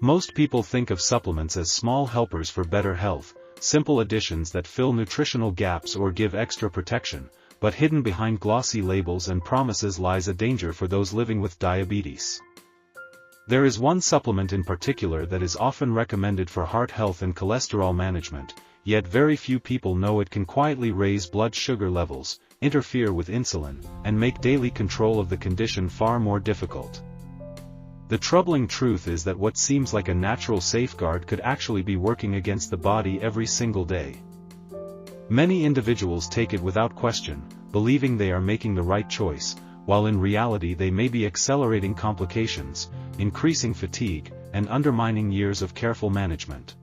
Most people think of supplements as small helpers for better health, simple additions that fill nutritional gaps or give extra protection, but hidden behind glossy labels and promises lies a danger for those living with diabetes. There is one supplement in particular that is often recommended for heart health and cholesterol management, yet very few people know it can quietly raise blood sugar levels, interfere with insulin, and make daily control of the condition far more difficult. The troubling truth is that what seems like a natural safeguard could actually be working against the body every single day. Many individuals take it without question, believing they are making the right choice, while in reality they may be accelerating complications, increasing fatigue, and undermining years of careful management.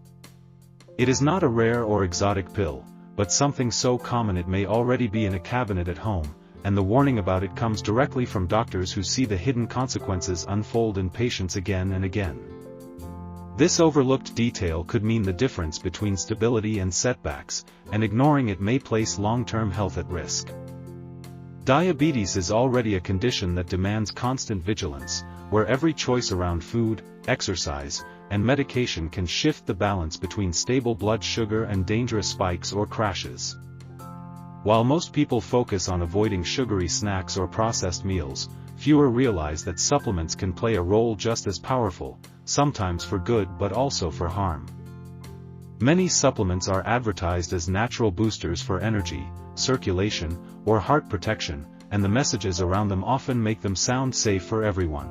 It is not a rare or exotic pill, but something so common it may already be in a cabinet at home, and the warning about it comes directly from doctors who see the hidden consequences unfold in patients again and again. This overlooked detail could mean the difference between stability and setbacks, and ignoring it may place long-term health at risk. Diabetes is already a condition that demands constant vigilance, where every choice around food, exercise, and medication can shift the balance between stable blood sugar and dangerous spikes or crashes. While most people focus on avoiding sugary snacks or processed meals, fewer realize that supplements can play a role just as powerful, sometimes for good but also for harm. Many supplements are advertised as natural boosters for energy, circulation, or heart protection, and the messages around them often make them sound safe for everyone.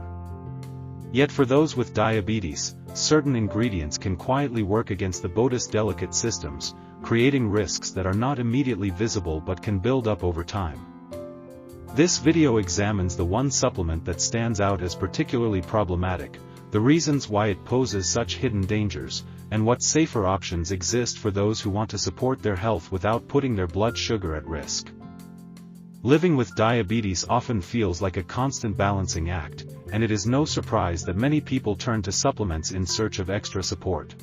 Yet for those with diabetes, certain ingredients can quietly work against the body's delicate systems, creating risks that are not immediately visible but can build up over time. This video examines the one supplement that stands out as particularly problematic, the reasons why it poses such hidden dangers, and what safer options exist for those who want to support their health without putting their blood sugar at risk. Living with diabetes often feels like a constant balancing act, and it is no surprise that many people turn to supplements in search of extra support.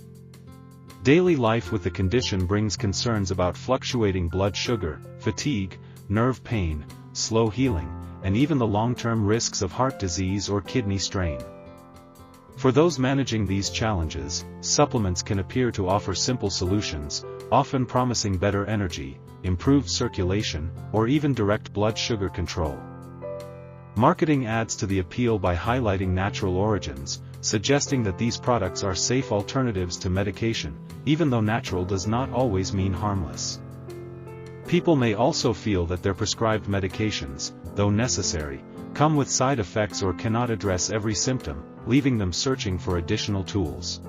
Daily life with the condition brings concerns about fluctuating blood sugar, fatigue, nerve pain, slow healing, and even the long-term risks of heart disease or kidney strain. For those managing these challenges, supplements can appear to offer simple solutions, often promising better energy, improved circulation, or even direct blood sugar control. Marketing adds to the appeal by highlighting natural origins, suggesting that these products are safe alternatives to medication, even though natural does not always mean harmless. People may also feel that their prescribed medications, though necessary, come with side effects or cannot address every symptom, leaving them searching for additional tools.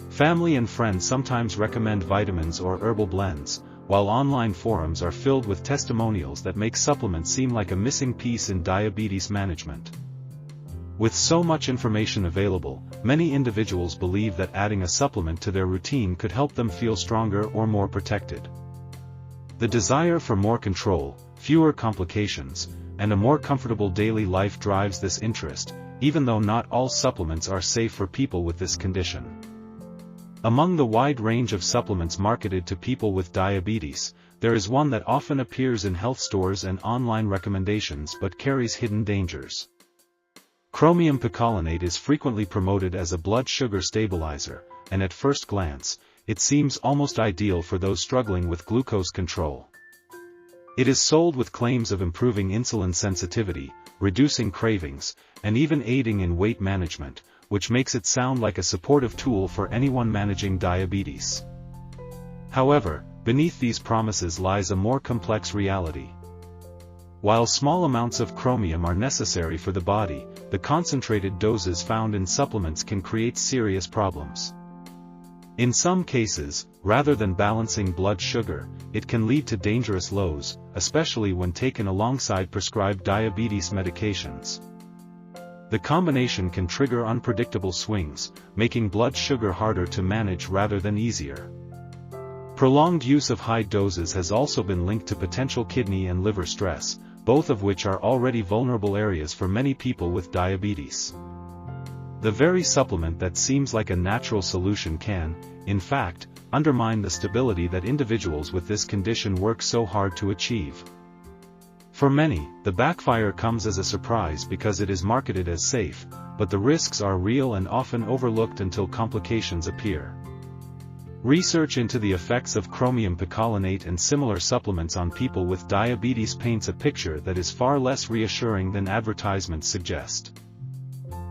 Family and friends sometimes recommend vitamins or herbal blends, while online forums are filled with testimonials that make supplements seem like a missing piece in diabetes management. With so much information available, many individuals believe that adding a supplement to their routine could help them feel stronger or more protected. The desire for more control, fewer complications, and a more comfortable daily life drives this interest, even though not all supplements are safe for people with this condition. Among the wide range of supplements marketed to people with diabetes, there is one that often appears in health stores and online recommendations but carries hidden dangers. Chromium picolinate is frequently promoted as a blood sugar stabilizer, and at first glance, it seems almost ideal for those struggling with glucose control. It is sold with claims of improving insulin sensitivity, reducing cravings, and even aiding in weight management, which makes it sound like a supportive tool for anyone managing diabetes. However, beneath these promises lies a more complex reality. While small amounts of chromium are necessary for the body, the concentrated doses found in supplements can create serious problems. In some cases, rather than balancing blood sugar, it can lead to dangerous lows, especially when taken alongside prescribed diabetes medications. The combination can trigger unpredictable swings, making blood sugar harder to manage rather than easier. Prolonged use of high doses has also been linked to potential kidney and liver stress, both of which are already vulnerable areas for many people with diabetes. The very supplement that seems like a natural solution can, in fact, undermine the stability that individuals with this condition work so hard to achieve. For many, the backfire comes as a surprise because it is marketed as safe, but the risks are real and often overlooked until complications appear. Research into the effects of chromium picolinate and similar supplements on people with diabetes paints a picture that is far less reassuring than advertisements suggest.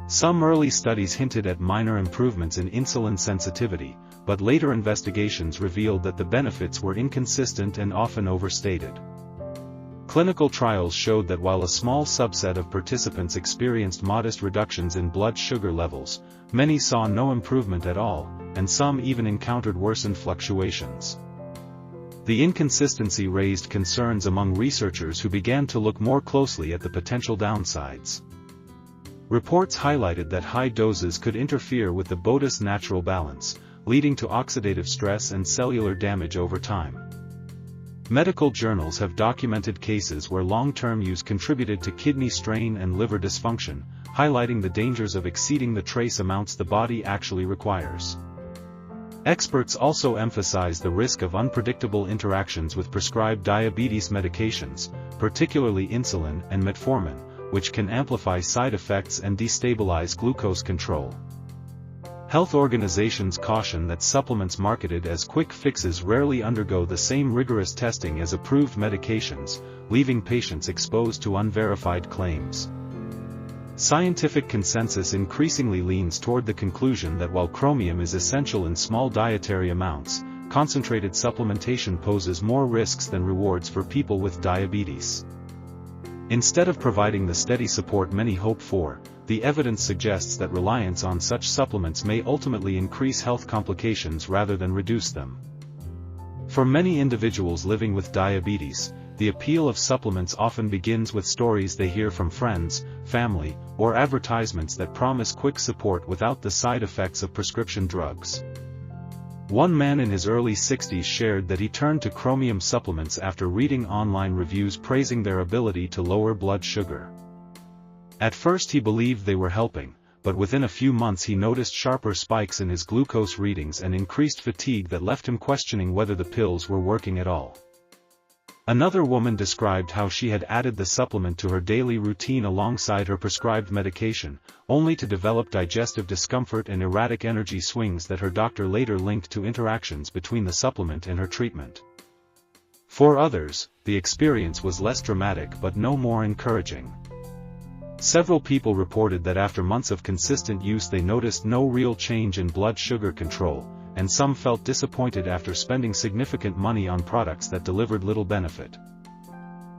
Some early studies hinted at minor improvements in insulin sensitivity, but later investigations revealed that the benefits were inconsistent and often overstated. Clinical trials showed that while a small subset of participants experienced modest reductions in blood sugar levels, many saw no improvement at all, and some even encountered worsened fluctuations. The inconsistency raised concerns among researchers who began to look more closely at the potential downsides. Reports highlighted that high doses could interfere with the body's natural balance, leading to oxidative stress and cellular damage over time. Medical journals have documented cases where long-term use contributed to kidney strain and liver dysfunction, highlighting the dangers of exceeding the trace amounts the body actually requires. Experts also emphasize the risk of unpredictable interactions with prescribed diabetes medications, particularly insulin and metformin, which can amplify side effects and destabilize glucose control. Health organizations caution that supplements marketed as quick fixes rarely undergo the same rigorous testing as approved medications, leaving patients exposed to unverified claims. Scientific consensus increasingly leans toward the conclusion that while chromium is essential in small dietary amounts, concentrated supplementation poses more risks than rewards for people with diabetes. Instead of providing the steady support many hope for, the evidence suggests that reliance on such supplements may ultimately increase health complications rather than reduce them. For many individuals living with diabetes, the appeal of supplements often begins with stories they hear from friends, family, or advertisements that promise quick support without the side effects of prescription drugs. One man in his early 60s shared that he turned to chromium supplements after reading online reviews praising their ability to lower blood sugar. At first he believed they were helping, but within a few months he noticed sharper spikes in his glucose readings and increased fatigue that left him questioning whether the pills were working at all. Another woman described how she had added the supplement to her daily routine alongside her prescribed medication, only to develop digestive discomfort and erratic energy swings that her doctor later linked to interactions between the supplement and her treatment. For others, the experience was less dramatic but no more encouraging. Several people reported that after months of consistent use they noticed no real change in blood sugar control, and some felt disappointed after spending significant money on products that delivered little benefit.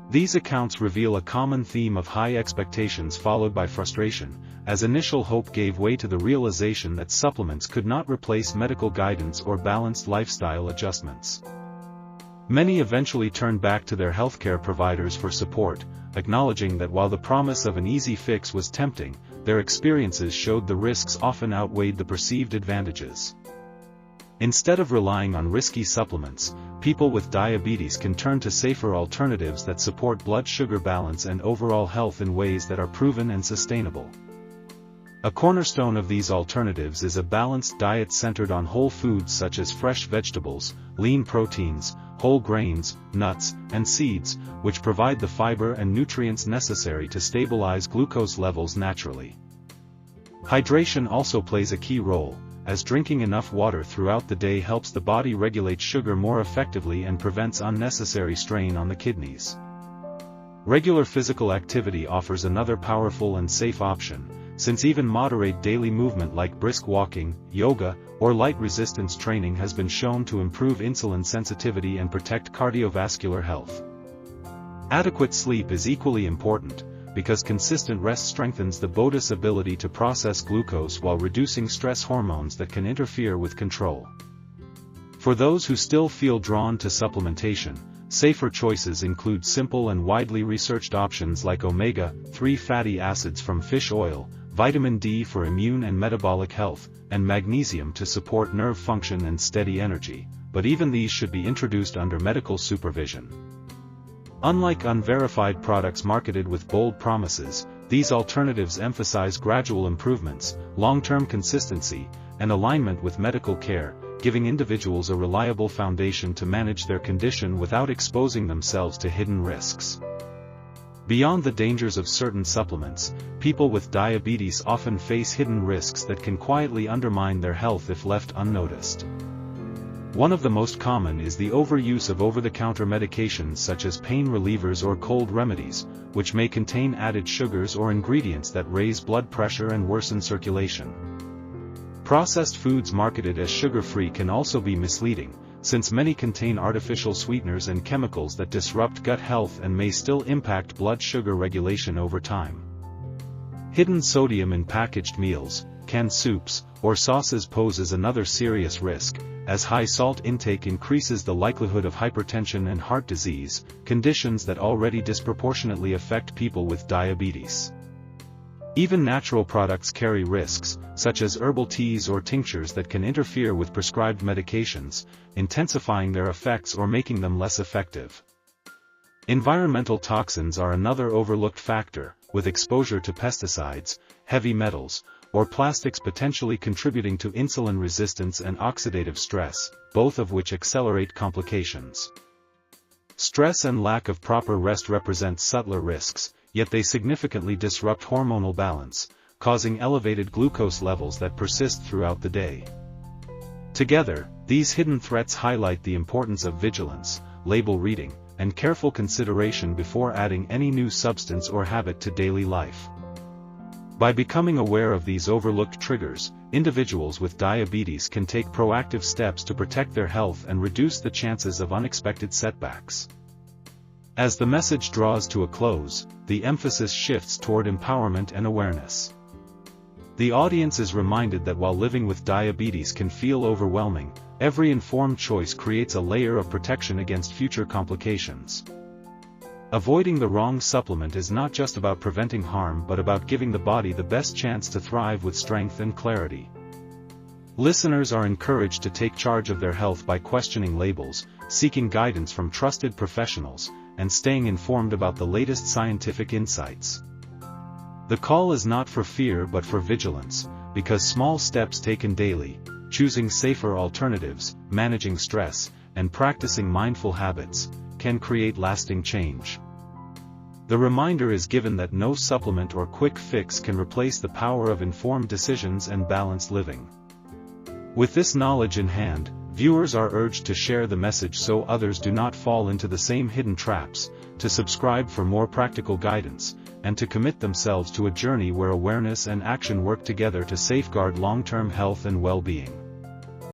These accounts reveal a common theme of high expectations followed by frustration, as initial hope gave way to the realization that supplements could not replace medical guidance or balanced lifestyle adjustments. Many eventually turned back to their healthcare providers for support, acknowledging that while the promise of an easy fix was tempting, their experiences showed the risks often outweighed the perceived advantages. Instead of relying on risky supplements, people with diabetes can turn to safer alternatives that support blood sugar balance and overall health in ways that are proven and sustainable. A cornerstone of these alternatives is a balanced diet centered on whole foods such as fresh vegetables, lean proteins, whole grains, nuts, and seeds, which provide the fiber and nutrients necessary to stabilize glucose levels naturally. Hydration also plays a key role, as drinking enough water throughout the day helps the body regulate sugar more effectively and prevents unnecessary strain on the kidneys. Regular physical activity offers another powerful and safe option, since even moderate daily movement like brisk walking, yoga, or light resistance training has been shown to improve insulin sensitivity and protect cardiovascular health. Adequate sleep is equally important, because consistent rest strengthens the body's ability to process glucose while reducing stress hormones that can interfere with control. For those who still feel drawn to supplementation, safer choices include simple and widely researched options like omega-3 fatty acids from fish oil, vitamin D for immune and metabolic health, and magnesium to support nerve function and steady energy, but even these should be introduced under medical supervision. Unlike unverified products marketed with bold promises, these alternatives emphasize gradual improvements, long-term consistency, and alignment with medical care, giving individuals a reliable foundation to manage their condition without exposing themselves to hidden risks. Beyond the dangers of certain supplements, people with diabetes often face hidden risks that can quietly undermine their health if left unnoticed. One of the most common is the overuse of over-the-counter medications such as pain relievers or cold remedies, which may contain added sugars or ingredients that raise blood pressure and worsen circulation. Processed foods marketed as sugar-free can also be misleading, since many contain artificial sweeteners and chemicals that disrupt gut health and may still impact blood sugar regulation over time. Hidden sodium in packaged meals, canned soups, or sauces poses another serious risk, as high salt intake increases the likelihood of hypertension and heart disease, conditions that already disproportionately affect people with diabetes. Even natural products carry risks, such as herbal teas or tinctures that can interfere with prescribed medications, intensifying their effects or making them less effective. Environmental toxins are another overlooked factor, with exposure to pesticides, heavy metals, or plastics potentially contributing to insulin resistance and oxidative stress, both of which accelerate complications. Stress and lack of proper rest represent subtler risks, yet they significantly disrupt hormonal balance, causing elevated glucose levels that persist throughout the day. Together, these hidden threats highlight the importance of vigilance, label reading, and careful consideration before adding any new substance or habit to daily life. By becoming aware of these overlooked triggers, individuals with diabetes can take proactive steps to protect their health and reduce the chances of unexpected setbacks. As the message draws to a close, the emphasis shifts toward empowerment and awareness. The audience is reminded that while living with diabetes can feel overwhelming, every informed choice creates a layer of protection against future complications. Avoiding the wrong supplement is not just about preventing harm but about giving the body the best chance to thrive with strength and clarity. Listeners are encouraged to take charge of their health by questioning labels, seeking guidance from trusted professionals, and staying informed about the latest scientific insights. The call is not for fear but for vigilance, because small steps taken daily, choosing safer alternatives, managing stress, and practicing mindful habits, can create lasting change. The reminder is given that no supplement or quick fix can replace the power of informed decisions and balanced living. With this knowledge in hand, viewers are urged to share the message so others do not fall into the same hidden traps, to subscribe for more practical guidance, and to commit themselves to a journey where awareness and action work together to safeguard long-term health and well-being.